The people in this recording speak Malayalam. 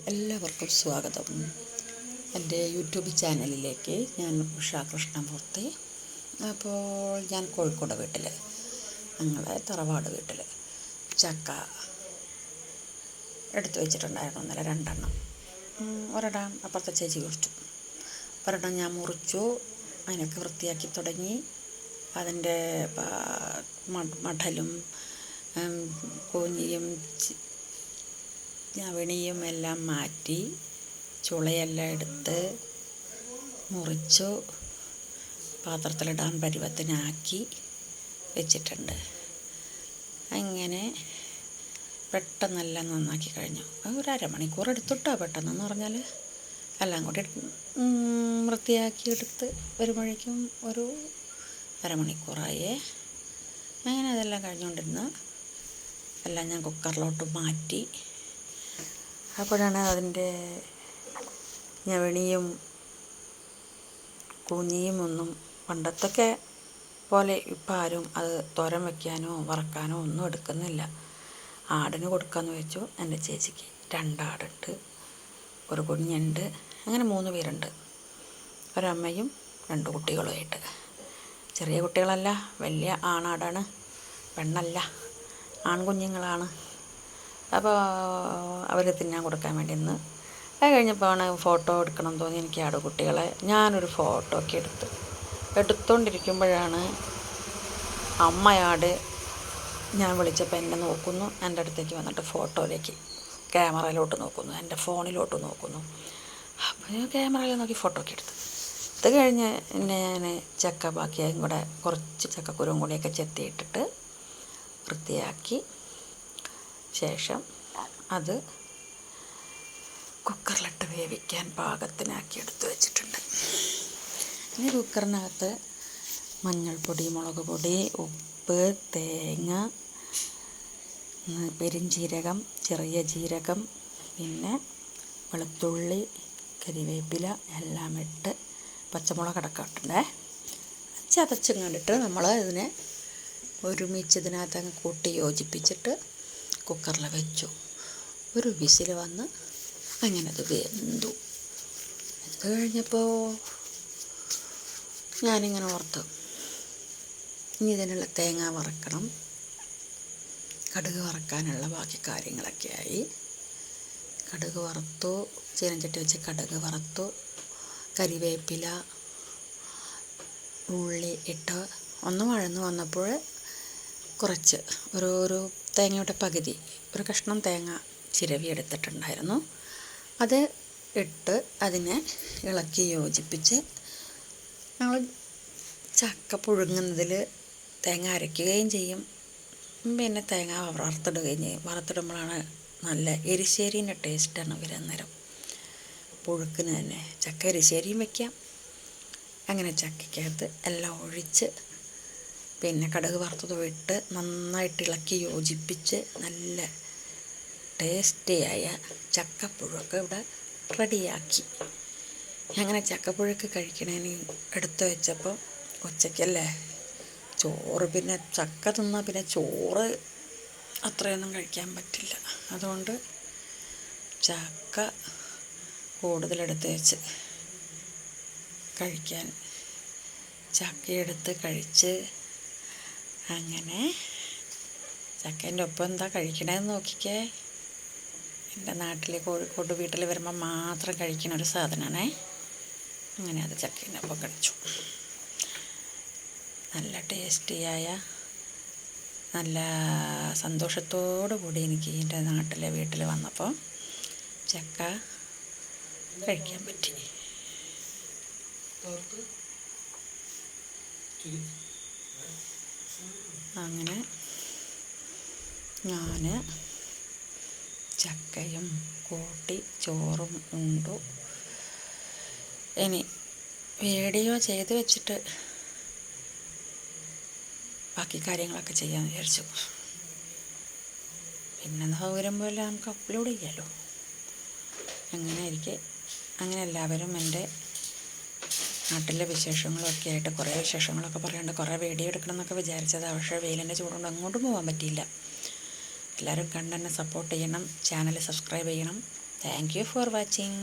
എല്ലാവർക്കും സ്വാഗതം. എൻ്റെ യൂട്യൂബ് ചാനലിലേക്ക്. ഞാൻ ഉഷാ കൃഷ്ണമൂർത്തി. അപ്പോൾ ഞാൻ കോഴിക്കോട് വീട്ടിൽ, ഞങ്ങളെ തറവാട് വീട്ടിൽ ചക്ക എടുത്തു വെച്ചിട്ടുണ്ടായിരുന്നു. ഇന്നലെ 2 എണ്ണം. ഒരെണ്ണം അപ്പുറത്തെ ചേച്ചി കുറിച്ചു, ഒരെണ്ണം ഞാൻ മുറിച്ചു. അതിനൊക്കെ വൃത്തിയാക്കി തുടങ്ങി. അതിൻ്റെ മടലും കൂഞ്ഞിയും ഞവണിയും എല്ലാം മാറ്റി ചുളയെല്ലാം എടുത്ത് മുറിച്ചു പാത്രത്തിലിടാൻ പരുവത്തിനാക്കി വെച്ചിട്ടുണ്ട്. അങ്ങനെ പെട്ടെന്നെല്ലാം നന്നാക്കി കഴിഞ്ഞു. ഒരു അരമണിക്കൂർ എടുത്തിട്ടോ പെട്ടെന്നെന്ന് പറഞ്ഞാൽ എല്ലാം കൂടി വൃത്തിയാക്കി എടുത്ത് വരുമ്പോഴേക്കും ഒരു അരമണിക്കൂറായേ. അങ്ങനെ അതെല്ലാം കഴിഞ്ഞുകൊണ്ടിരുന്ന് എല്ലാം ഞാൻ കുക്കറിലോട്ട് മാറ്റി. അപ്പോഴാണ് അതിൻ്റെ ഞവണിയും കൂഞ്ഞിയും ഒന്നും പണ്ടത്തൊക്കെ പോലെ ഇപ്പം ആരും അത് തോരൻ വയ്ക്കാനോ വറക്കാനോ ഒന്നും എടുക്കുന്നില്ല. ആടിന് കൊടുക്കാമെന്ന് വെച്ചു. എൻ്റെ ചേച്ചിക്ക് 2 ആടുണ്ട്, ഒരു കുഞ്ഞുണ്ട്. അങ്ങനെ 3 പേരുണ്ട്. ഒരമ്മയും 2 കുട്ടികളുമായിട്ട്. ചെറിയ കുട്ടികളല്ല, വലിയ ആണാടാണ്, പെണ്ണല്ല, ആൺകുഞ്ഞുങ്ങളാണ്. അപ്പോൾ അവർ തിന്നാൻ കൊടുക്കാൻ വേണ്ടി ഇന്ന് അത് കഴിഞ്ഞപ്പോൾ ഫോട്ടോ എടുക്കണം തോന്നി എനിക്ക് ആടുകുട്ടികളെ. ഞാനൊരു ഫോട്ടോ ഒക്കെ എടുത്തുകൊണ്ടിരിക്കുമ്പോഴാണ് അമ്മയാട് ഞാൻ വിളിച്ചപ്പോൾ എന്നെ നോക്കുന്നു. എൻ്റെ അടുത്തേക്ക് വന്നിട്ട് ഫോട്ടോയിലേക്ക് ക്യാമറയിലോട്ട് നോക്കുന്നു, എൻ്റെ ഫോണിലോട്ട് നോക്കുന്നു. അപ്പോൾ ഞാൻ ക്യാമറയിൽ നോക്കി ഫോട്ടോ ഒക്കെ ഇത് കഴിഞ്ഞ് ഞാൻ ചക്ക ബാക്കിയായും കൂടെ കുറച്ച് ചക്കക്കുരും കൂടിയൊക്കെ ചെത്തിയിട്ടിട്ട് വൃത്തിയാക്കി ശേഷം അത് കുക്കറിലിട്ട് വേവിക്കാൻ പാകത്തിനാക്കി എടുത്ത് വെച്ചിട്ടുണ്ട്. ഇനി കുക്കറിനകത്ത് മഞ്ഞൾപ്പൊടി, മുളക് പൊടി, ഉപ്പ്, തേങ്ങ, പെരുംജീരകം, ചെറിയ ജീരകം, പിന്നെ വെളുത്തുള്ളി, കരിവേപ്പില എല്ലാം ഇട്ട് പച്ചമുളക് അടക്കമുണ്ടേ ചതച്ചും കണ്ടിട്ട് നമ്മൾ ഇതിനെ ഒരുമിച്ച് ഇതിനകത്ത് അങ്ങ് കൂട്ടി യോജിപ്പിച്ചിട്ട് കുക്കറിൽ വെച്ചു. ഒരു വിസിൽ വന്ന് അങ്ങനെ അത് വെന്തു. അത് കഴിഞ്ഞപ്പോൾ ഞാനിങ്ങനെ ഓർത്തു, ഇനി ഇതിനുള്ള തേങ്ങ വറക്കണം, കടുക് വറക്കാനുള്ള ബാക്കി കാര്യങ്ങളൊക്കെ ആയി. കടുക് വറുത്തു, ചീനച്ചട്ടി വെച്ച് കടുക് വറുത്തു, കരിവേപ്പില, ഉള്ളി ഇട്ട് ഒന്ന് വഴന്ന് വന്നപ്പോൾ കുറച്ച് ഒരു തേങ്ങയുടെ പകുതി, ഒരു കഷ്ണം തേങ്ങ ചിരവി എടുത്തിട്ടുണ്ടായിരുന്നു. അത് ഇട്ട് അതിനെ ഇളക്കി യോജിപ്പിച്ച് ഞങ്ങൾ ചക്ക പുഴുങ്ങുന്നതിൽ തേങ്ങ അരയ്ക്കുകയും ചെയ്യും, പിന്നെ തേങ്ങ വറുത്തിടുകയും ചെയ്യും. വറുത്തിടുമ്പോഴാണ് നല്ല എരിശ്ശേരീൻ്റെ ടേസ്റ്റാണ് വരുന്നേരം. പുഴുക്കിന് തന്നെ ചക്ക എരിശ്ശേരിയും വയ്ക്കാം. അങ്ങനെ ചക്കയ്ക്കകത്ത് എല്ലാം ഒഴിച്ച് പിന്നെ കടുക് വറുത്തതും ഇട്ട് നന്നായിട്ട് ഇളക്കി യോജിപ്പിച്ച് നല്ല ടേസ്റ്റിയായ ചക്കപ്പുഴുക്ക് ഇവിടെ റെഡിയാക്കി. അങ്ങനെ ചക്കപ്പുഴുക്ക് കഴിക്കണേന് എടുത്തു വെച്ചപ്പോൾ ഉച്ചയ്ക്കല്ലേ ചോറ്, പിന്നെ ചക്ക തിന്നാൽ പിന്നെ ചോറ് അത്രയൊന്നും കഴിക്കാൻ പറ്റില്ല. അതുകൊണ്ട് ചക്ക കൂടുതലെടുത്ത് വെച്ച് കഴിക്കാൻ ചക്കയെടുത്ത് കഴിച്ച് അങ്ങനെ ചക്കേൻ്റെ ഒപ്പം എന്താ കഴിക്കണതെന്ന് നോക്കിക്കേ. എൻ്റെ നാട്ടിൽ കോഴിക്കോട് വീട്ടിൽ വരുമ്പോൾ മാത്രം കഴിക്കുന്ന ഒരു സാധനമാണേ. അങ്ങനെ അത് ചക്കേൻ്റെ ഒപ്പം കഴിച്ചു. നല്ല ടേസ്റ്റിയായ, നല്ല സന്തോഷത്തോടു കൂടി എനിക്ക് എൻ്റെ നാട്ടിലെ വീട്ടിൽ വന്നപ്പോൾ ചക്ക കഴിക്കാൻ പറ്റി. അങ്ങനെ ഞാൻ ചക്കയും കൂട്ടി ചോറും ഉണ്ടു. ഇനി വീഡിയോ ചെയ്ത് വെച്ചിട്ട് ബാക്കി കാര്യങ്ങളൊക്കെ ചെയ്യാമെന്ന് വിചാരിച്ചു. പിന്നെ സൗകര്യം പോലെ നമുക്ക് അപ്ലോഡ് ചെയ്യാമല്ലോ. അങ്ങനെ എല്ലാവരും എൻ്റെ നാട്ടിലെ വിശേഷങ്ങളൊക്കെ ആയിട്ട് കുറേ വിശേഷങ്ങളൊക്കെ പറയാണ്ട് കുറേ വീഡിയോ എടുക്കണം എന്നൊക്കെ വിചാരിച്ചതാണ്. പക്ഷേ വെയിലിൻ്റെ ചൂടുകൊണ്ട് അങ്ങോട്ടും പോകാൻ പറ്റിയില്ല. എല്ലാവരും കണ്ടെന്നെ സപ്പോർട്ട് ചെയ്യണം, ചാനൽ സബ്സ്ക്രൈബ് ചെയ്യണം. Thank you for watching.